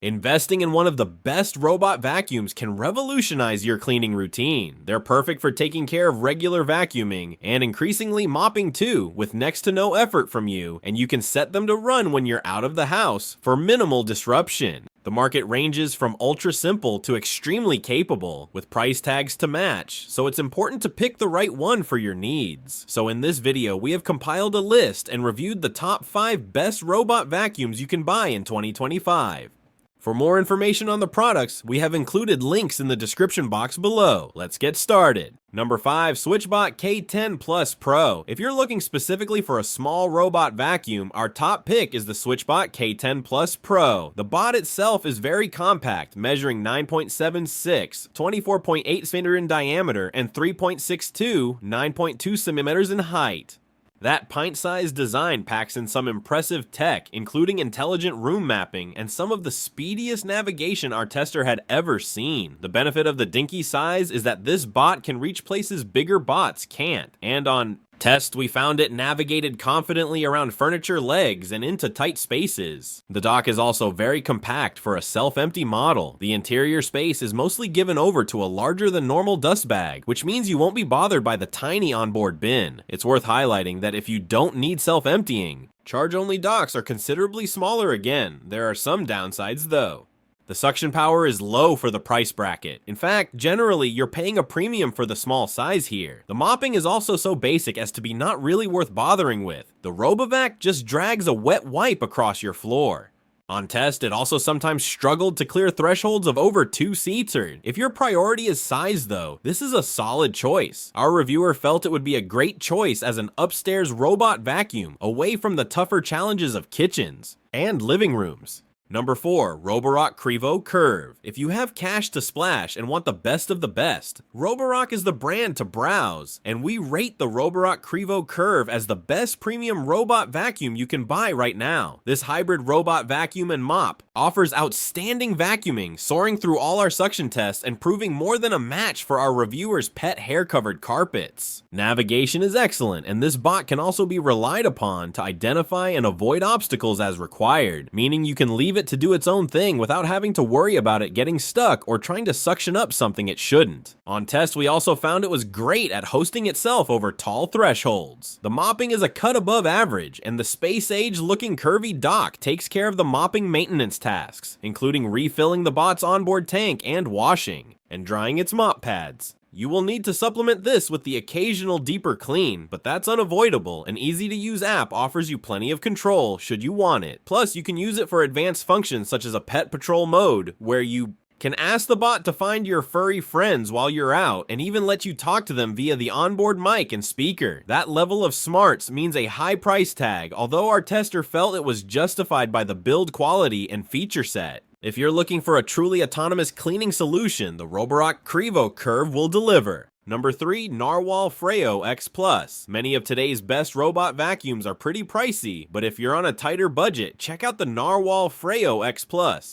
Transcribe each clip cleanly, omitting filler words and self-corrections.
Investing in one of the best robot vacuums can revolutionize your cleaning routine. They're perfect for taking care of regular vacuuming and increasingly mopping too, with next to no effort from you, and you can set them to run when you're out of the house for minimal disruption. The market ranges from ultra simple to extremely capable, with price tags to match, so it's important to pick the right one for your needs. So in this video, we have compiled a list and reviewed the top 5 best robot vacuums you can buy in 2025. For more information on the products, we have included links in the description box below. Let's get started. Number 5. SwitchBot K10 Pro. If you're looking specifically for a small robot vacuum, our top pick is the SwitchBot K10 Pro. The bot itself is very compact, measuring 9.76, 24.8 cm in diameter, and 3.62, 9.2 cm in height. That pint-sized design packs in some impressive tech, including intelligent room mapping and some of the speediest navigation our tester had ever seen. The benefit of the dinky size is that this bot can reach places bigger bots can't, and on test, we found it navigated confidently around furniture legs and into tight spaces. The dock is also very compact for a self-empty model. The interior space is mostly given over to a larger than normal dust bag, which means you won't be bothered by the tiny onboard bin. It's worth highlighting that if you don't need self-emptying, charge-only docks are considerably smaller again. There are some downsides though. The suction power is low for the price bracket. In fact, generally, you're paying a premium for the small size here. The mopping is also so basic as to be not really worth bothering with. The RoboVac just drags a wet wipe across your floor. On test, it also sometimes struggled to clear thresholds of over 2 seater. If your priority is size though, this is a solid choice. Our reviewer felt it would be a great choice as an upstairs robot vacuum, away from the tougher challenges of kitchens and living rooms. Number 4. Roborock Qrevo Curv. If you have cash to splash and want the best of the best, Roborock is the brand to browse, and we rate the Roborock Qrevo Curv as the best premium robot vacuum you can buy right now. This hybrid robot vacuum and mop offers outstanding vacuuming, soaring through all our suction tests and proving more than a match for our reviewers' pet hair-covered carpets. Navigation is excellent, and this bot can also be relied upon to identify and avoid obstacles as required, meaning you can leave it to do its own thing without having to worry about it getting stuck or trying to suction up something it shouldn't. On test, we also found it was great at hosting itself over tall thresholds. The mopping is a cut above average, and the space-age looking curvy dock takes care of the mopping maintenance tasks, including refilling the bot's onboard tank and washing, and drying its mop pads. You will need to supplement this with the occasional deeper clean, but that's unavoidable. An easy-to-use app offers you plenty of control should you want it. Plus, you can use it for advanced functions such as a pet patrol mode, where you can ask the bot to find your furry friends while you're out, and even let you talk to them via the onboard mic and speaker. That level of smarts means a high price tag, although our tester felt it was justified by the build quality and feature set. If you're looking for a truly autonomous cleaning solution, the Roborock Qrevo Curv will deliver. Number 3. Narwal Freo X+. Many of today's best robot vacuums are pretty pricey, but if you're on a tighter budget, check out the Narwal Freo X+.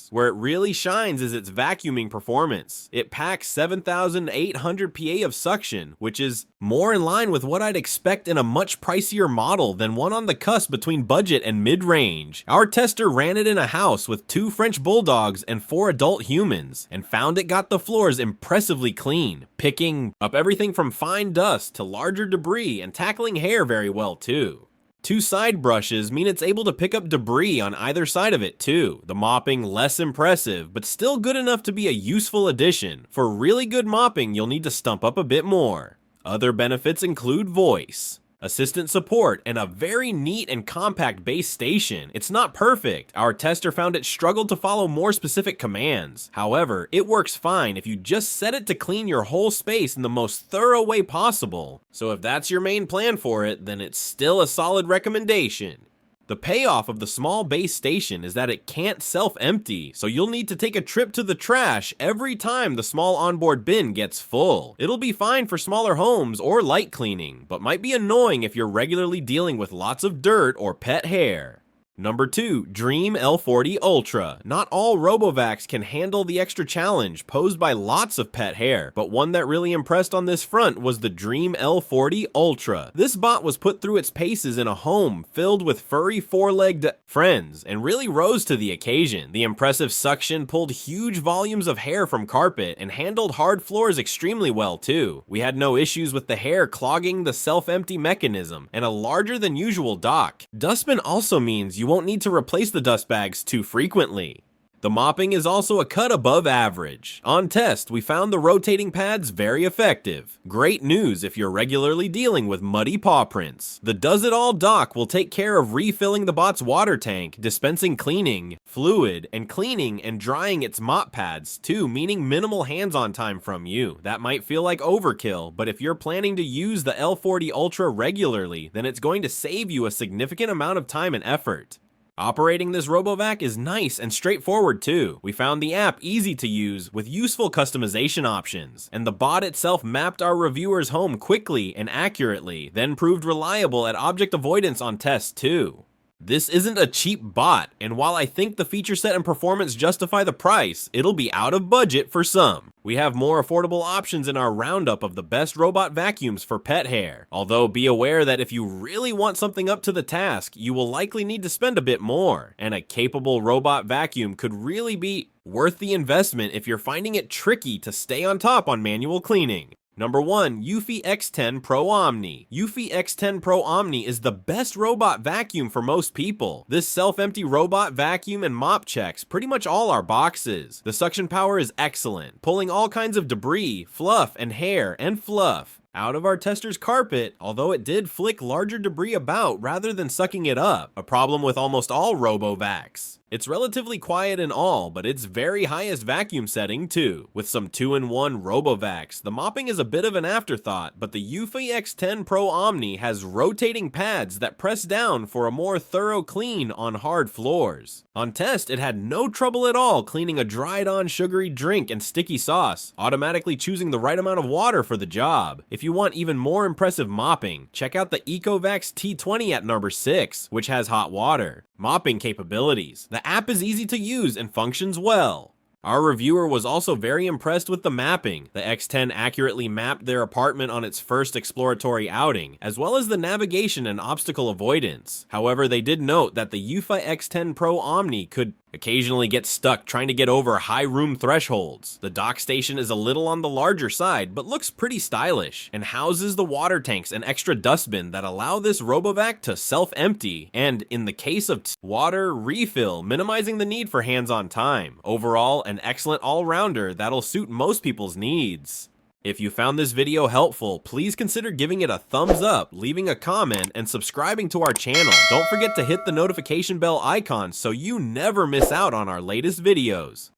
Where it really shines is its vacuuming performance. It packs 7,800 PA of suction, which is more in line with what I'd expect in a much pricier model than one on the cusp between budget and mid-range. Our tester ran it in a house with 2 French bulldogs and 4 adult humans, and found it got the floors impressively clean, picking up everything from fine dust to larger debris and tackling hair very well too. 2 side brushes mean it's able to pick up debris on either side of it too. The mopping less impressive, but still good enough to be a useful addition. For really good mopping, you'll need to stump up a bit more. Other benefits include voice, assistant support, and a very neat and compact base station. It's not perfect. Our tester found it struggled to follow more specific commands. However, it works fine if you just set it to clean your whole space in the most thorough way possible. So if that's your main plan for it, then it's still a solid recommendation. The payoff of the small base station is that it can't self-empty, so you'll need to take a trip to the trash every time the small onboard bin gets full. It'll be fine for smaller homes or light cleaning, but might be annoying if you're regularly dealing with lots of dirt or pet hair. Number 2. Dreame L40 Ultra. Not all RoboVacs can handle the extra challenge posed by lots of pet hair, but one that really impressed on this front was the Dreame L40 Ultra. This bot was put through its paces in a home filled with furry four-legged friends and really rose to the occasion. The impressive suction pulled huge volumes of hair from carpet and handled hard floors extremely well too. We had no issues with the hair clogging the self-empty mechanism and a larger than usual dock. Dustbin also means you won't need to replace the dust bags too frequently. The mopping is also a cut above average. On test, we found the rotating pads very effective. Great news if you're regularly dealing with muddy paw prints. The does-it-all dock will take care of refilling the bot's water tank, dispensing cleaning fluid, and cleaning and drying its mop pads too, meaning minimal hands-on time from you. That might feel like overkill, but if you're planning to use the L40 Ultra regularly, then it's going to save you a significant amount of time and effort. Operating this RoboVac is nice and straightforward too. We found the app easy to use with useful customization options, and the bot itself mapped our reviewer's home quickly and accurately, then proved reliable at object avoidance on tests too. This isn't a cheap bot, and while I think the feature set and performance justify the price, it'll be out of budget for some. We have more affordable options in our roundup of the best robot vacuums for pet hair, although be aware that if you really want something up to the task, you will likely need to spend a bit more, and a capable robot vacuum could really be worth the investment if you're finding it tricky to stay on top on manual cleaning. Number 1. Eufy X10 Pro Omni. Eufy X10 Pro Omni is the best robot vacuum for most people. This self-empty robot vacuum and mop checks pretty much all our boxes. The suction power is excellent, pulling all kinds of debris, fluff, and hair, and fluff out of our tester's carpet, although it did flick larger debris about rather than sucking it up, a problem with almost all RoboVacs. It's relatively quiet and all, but it's very highest vacuum setting too. With some 2-in-1 RoboVacs, the mopping is a bit of an afterthought, but the Eufy X10 Pro Omni has rotating pads that press down for a more thorough clean on hard floors. On test, it had no trouble at all cleaning a dried-on sugary drink and sticky sauce, automatically choosing the right amount of water for the job. If you want even more impressive mopping, check out the EcoVacs T20 at number 6, which has hot water. Mopping capabilities. The app is easy to use and functions well. Our reviewer was also very impressed with the mapping. The X10 accurately mapped their apartment on its first exploratory outing, as well as the navigation and obstacle avoidance. However, they did note that the Eufy X10 Pro Omni could occasionally get stuck trying to get over high room thresholds. The dock station is a little on the larger side, but looks pretty stylish, and houses the water tanks and extra dustbin that allow this RoboVac to self-empty, and in the case of water, refill, minimizing the need for hands-on time. Overall, an excellent all-rounder that'll suit most people's needs. If you found this video helpful, please consider giving it a thumbs up, leaving a comment, and subscribing to our channel. Don't forget to hit the notification bell icon so you never miss out on our latest videos.